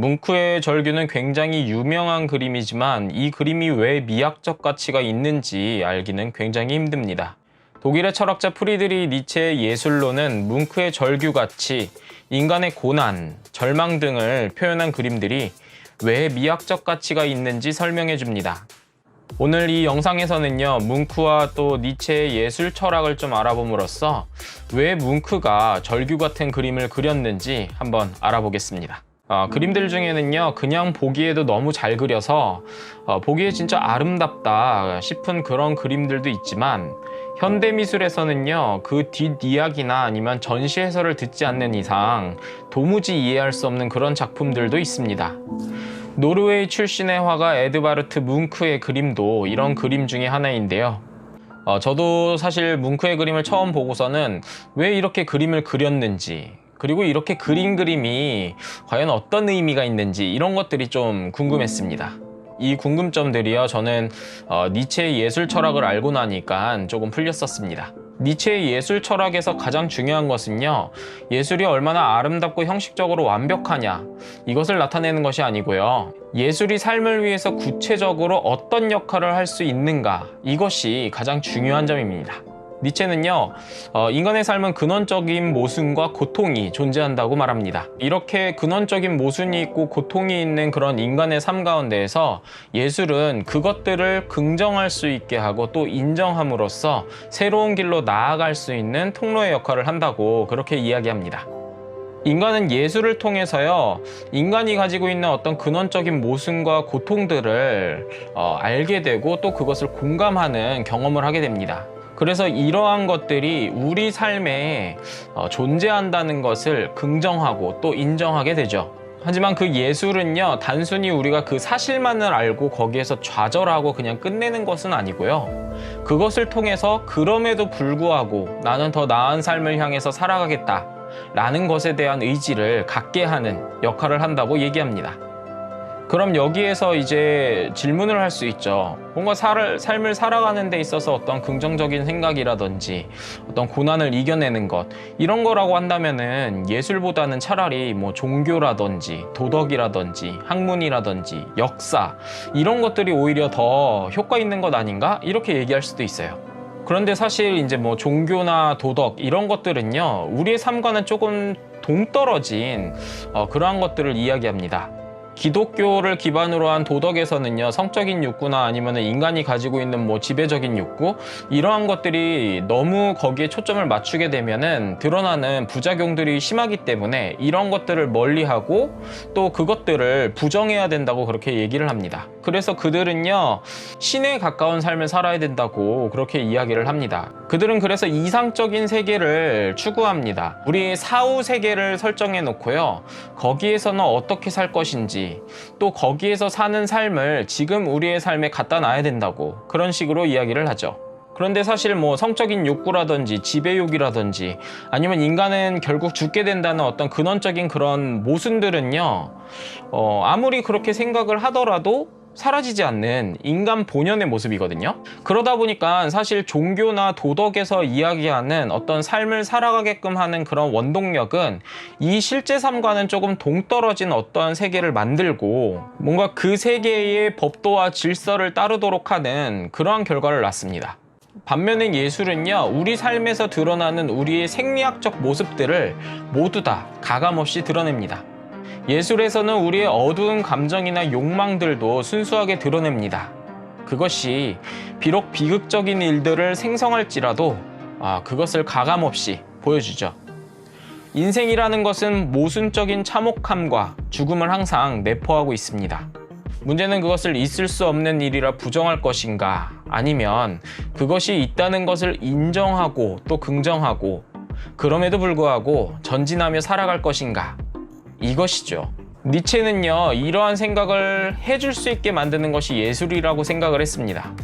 뭉크의 절규는 굉장히 유명한 그림이지만 이 그림이 왜 미학적 가치가 있는지 알기는 굉장히 힘듭니다. 독일의 철학자 프리드리 니체의 예술로는 뭉크의 절규같이 인간의 고난, 절망 등을 표현한 그림들이 왜 미학적 가치가 있는지 설명해 줍니다. 오늘 이 영상에서는요, 뭉크와 또 니체의 예술 철학을 좀 알아봄으로써 왜 뭉크가 절규 같은 그림을 그렸는지 한번 알아보겠습니다. 그림들 중에는요, 그냥 보기에도 너무 잘 그려서 보기에 진짜 아름답다 싶은 그런 그림들도 있지만, 현대미술에서는요, 그 뒷이야기나 아니면 전시 해설을 듣지 않는 이상 도무지 이해할 수 없는 그런 작품들도 있습니다. 노르웨이 출신의 화가 에드바르트 뭉크의 그림도 이런 그림 중에 하나인데요. 저도 사실 뭉크의 그림을 처음 보고서는 왜 이렇게 그림을 그렸는지, 그리고 이렇게 그린 그림이 과연 어떤 의미가 있는지 이런 것들이 좀 궁금했습니다. 이 궁금점들이요, 저는 니체의 예술 철학을 알고 나니까 조금 풀렸었습니다. 니체의 예술 철학에서 가장 중요한 것은요, 예술이 얼마나 아름답고 형식적으로 완벽하냐, 이것을 나타내는 것이 아니고요, 예술이 삶을 위해서 구체적으로 어떤 역할을 할 수 있는가, 이것이 가장 중요한 점입니다. 니체는요, 인간의 삶은 근원적인 모순과 고통이 존재한다고 말합니다. 이렇게 근원적인 모순이 있고 고통이 있는 그런 인간의 삶 가운데에서 예술은 그것들을 긍정할 수 있게 하고 또 인정함으로써 새로운 길로 나아갈 수 있는 통로의 역할을 한다고 그렇게 이야기합니다. 인간은 예술을 통해서요, 인간이 가지고 있는 어떤 근원적인 모순과 고통들을 알게 되고 또 그것을 공감하는 경험을 하게 됩니다. 그래서 이러한 것들이 우리 삶에 존재한다는 것을 긍정하고 또 인정하게 되죠. 하지만 그 예술은요, 단순히 우리가 그 사실만을 알고 거기에서 좌절하고 그냥 끝내는 것은 아니고요, 그것을 통해서 그럼에도 불구하고 나는 더 나은 삶을 향해서 살아가겠다 라는 것에 대한 의지를 갖게 하는 역할을 한다고 얘기합니다. 그럼 여기에서 이제 질문을 할 수 있죠. 뭔가 삶을 살아가는 데 있어서 어떤 긍정적인 생각이라든지 어떤 고난을 이겨내는 것, 이런 거라고 한다면은 예술보다는 차라리 뭐 종교라든지 도덕이라든지 학문이라든지 역사, 이런 것들이 오히려 더 효과 있는 것 아닌가? 이렇게 얘기할 수도 있어요. 그런데 사실 이제 뭐 종교나 도덕 이런 것들은요, 우리의 삶과는 조금 동떨어진 그러한 것들을 이야기합니다. 기독교를 기반으로 한 도덕에서는요, 성적인 욕구나 아니면 인간이 가지고 있는 뭐 지배적인 욕구, 이러한 것들이 너무 거기에 초점을 맞추게 되면은 드러나는 부작용들이 심하기 때문에 이런 것들을 멀리하고 또 그것들을 부정해야 된다고 그렇게 얘기를 합니다. 그래서 그들은요, 신에 가까운 삶을 살아야 된다고 그렇게 이야기를 합니다. 그들은 그래서 이상적인 세계를 추구합니다. 우리의 사후 세계를 설정해 놓고요, 거기에서는 어떻게 살 것인지, 또 거기에서 사는 삶을 지금 우리의 삶에 갖다 놔야 된다고 그런 식으로 이야기를 하죠. 그런데 사실 뭐 성적인 욕구라든지 지배욕이라든지 아니면 인간은 결국 죽게 된다는 어떤 근원적인 그런 모순들은요, 아무리 그렇게 생각을 하더라도 사라지지 않는 인간 본연의 모습이거든요. 그러다 보니까 사실 종교나 도덕에서 이야기하는 어떤 삶을 살아가게끔 하는 그런 원동력은 이 실제 삶과는 조금 동떨어진 어떤 세계를 만들고 뭔가 그 세계의 법도와 질서를 따르도록 하는 그러한 결과를 낳습니다. 반면에 예술은요, 우리 삶에서 드러나는 우리의 생리학적 모습들을 모두 다 가감없이 드러냅니다. 예술에서는 우리의 어두운 감정이나 욕망들도 순수하게 드러냅니다. 그것이 비록 비극적인 일들을 생성할지라도 그것을 가감없이 보여주죠. 인생이라는 것은 모순적인 참혹함과 죽음을 항상 내포하고 있습니다. 문제는 그것을 있을 수 없는 일이라 부정할 것인가, 아니면 그것이 있다는 것을 인정하고 또 긍정하고 그럼에도 불구하고 전진하며 살아갈 것인가, 이것이죠. 니체는요, 이러한 생각을 해줄 수 있게 만드는 것이 예술이라고 생각을 했습니다.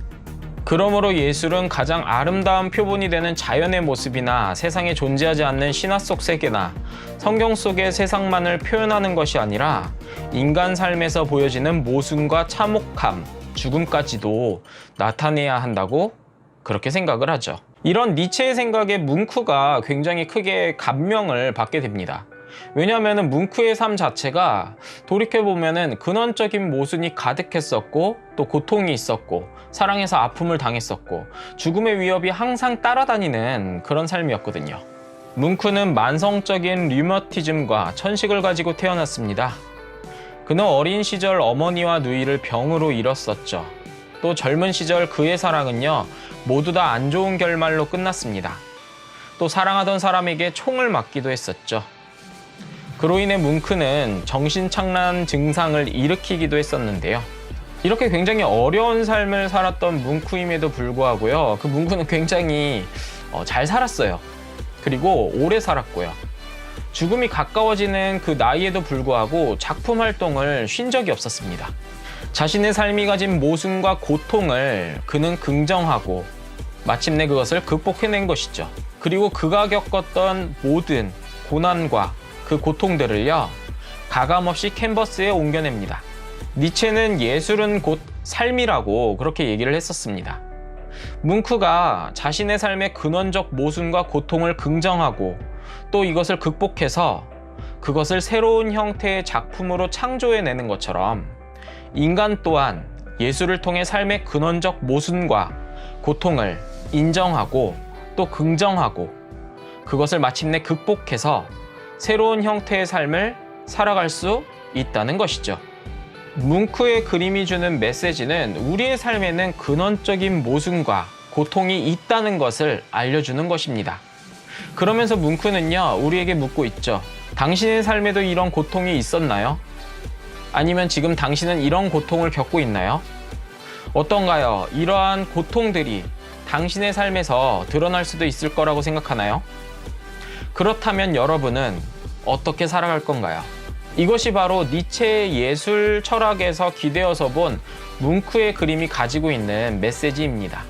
그러므로 예술은 가장 아름다운 표본이 되는 자연의 모습이나 세상에 존재하지 않는 신화 속 세계나 성경 속의 세상만을 표현하는 것이 아니라 인간 삶에서 보여지는 모순과 참혹함, 죽음까지도 나타내야 한다고 그렇게 생각을 하죠. 이런 니체의 생각에 뭉크가 굉장히 크게 감명을 받게 됩니다. 왜냐하면 뭉크의 삶 자체가 돌이켜보면 근원적인 모순이 가득했었고, 또 고통이 있었고, 사랑에서 아픔을 당했었고, 죽음의 위협이 항상 따라다니는 그런 삶이었거든요. 뭉크는 만성적인 류머티즘과 천식을 가지고 태어났습니다. 그는 어린 시절 어머니와 누이를 병으로 잃었었죠. 또 젊은 시절 그의 사랑은요, 모두 다 안 좋은 결말로 끝났습니다. 또 사랑하던 사람에게 총을 맞기도 했었죠. 그로 인해 뭉크는 정신착란 증상을 일으키기도 했었는데요. 이렇게 굉장히 어려운 삶을 살았던 뭉크임에도 불구하고요, 그 뭉크는 굉장히 잘 살았어요. 그리고 오래 살았고요. 죽음이 가까워지는 그 나이에도 불구하고 작품 활동을 쉰 적이 없었습니다. 자신의 삶이 가진 모순과 고통을 그는 긍정하고 마침내 그것을 극복해낸 것이죠. 그리고 그가 겪었던 모든 고난과 그 고통들을요, 가감없이 캔버스에 옮겨냅니다. 니체는 예술은 곧 삶이라고 그렇게 얘기를 했었습니다. 뭉크가 자신의 삶의 근원적 모순과 고통을 긍정하고 또 이것을 극복해서 그것을 새로운 형태의 작품으로 창조해내는 것처럼 인간 또한 예술을 통해 삶의 근원적 모순과 고통을 인정하고 또 긍정하고 그것을 마침내 극복해서 새로운 형태의 삶을 살아갈 수 있다는 것이죠. 뭉크의 그림이 주는 메시지는 우리의 삶에는 근원적인 모순과 고통이 있다는 것을 알려주는 것입니다. 그러면서 뭉크는요, 우리에게 묻고 있죠. 당신의 삶에도 이런 고통이 있었나요? 아니면 지금 당신은 이런 고통을 겪고 있나요? 어떤가요? 이러한 고통들이 당신의 삶에서 드러날 수도 있을 거라고 생각하나요? 그렇다면 여러분은 어떻게 살아갈 건가요? 이것이 바로 니체의 예술 철학에서 기대어서 본 뭉크의 그림이 가지고 있는 메시지입니다.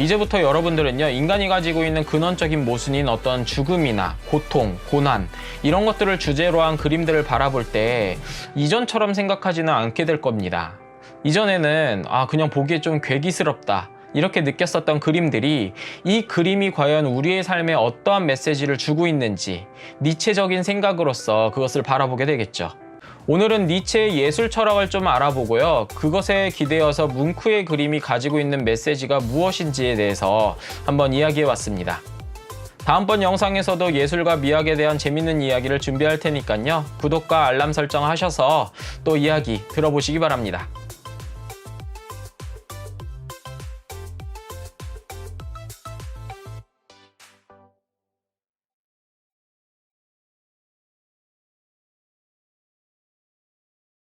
이제부터 여러분들은요, 인간이 가지고 있는 근원적인 모순인 어떤 죽음이나 고통, 고난 이런 것들을 주제로 한 그림들을 바라볼 때 이전처럼 생각하지는 않게 될 겁니다. 이전에는 그냥 보기에 좀 괴기스럽다 이렇게 느꼈었던 그림들이 이 그림이 과연 우리의 삶에 어떠한 메시지를 주고 있는지 니체적인 생각으로서 그것을 바라보게 되겠죠. 오늘은 니체의 예술 철학을 좀 알아보고요, 그것에 기대어서 뭉크의 그림이 가지고 있는 메시지가 무엇인지에 대해서 한번 이야기해 봤습니다. 다음번 영상에서도 예술과 미학에 대한 재밌는 이야기를 준비할 테니까요, 구독과 알람 설정 하셔서 또 이야기 들어보시기 바랍니다.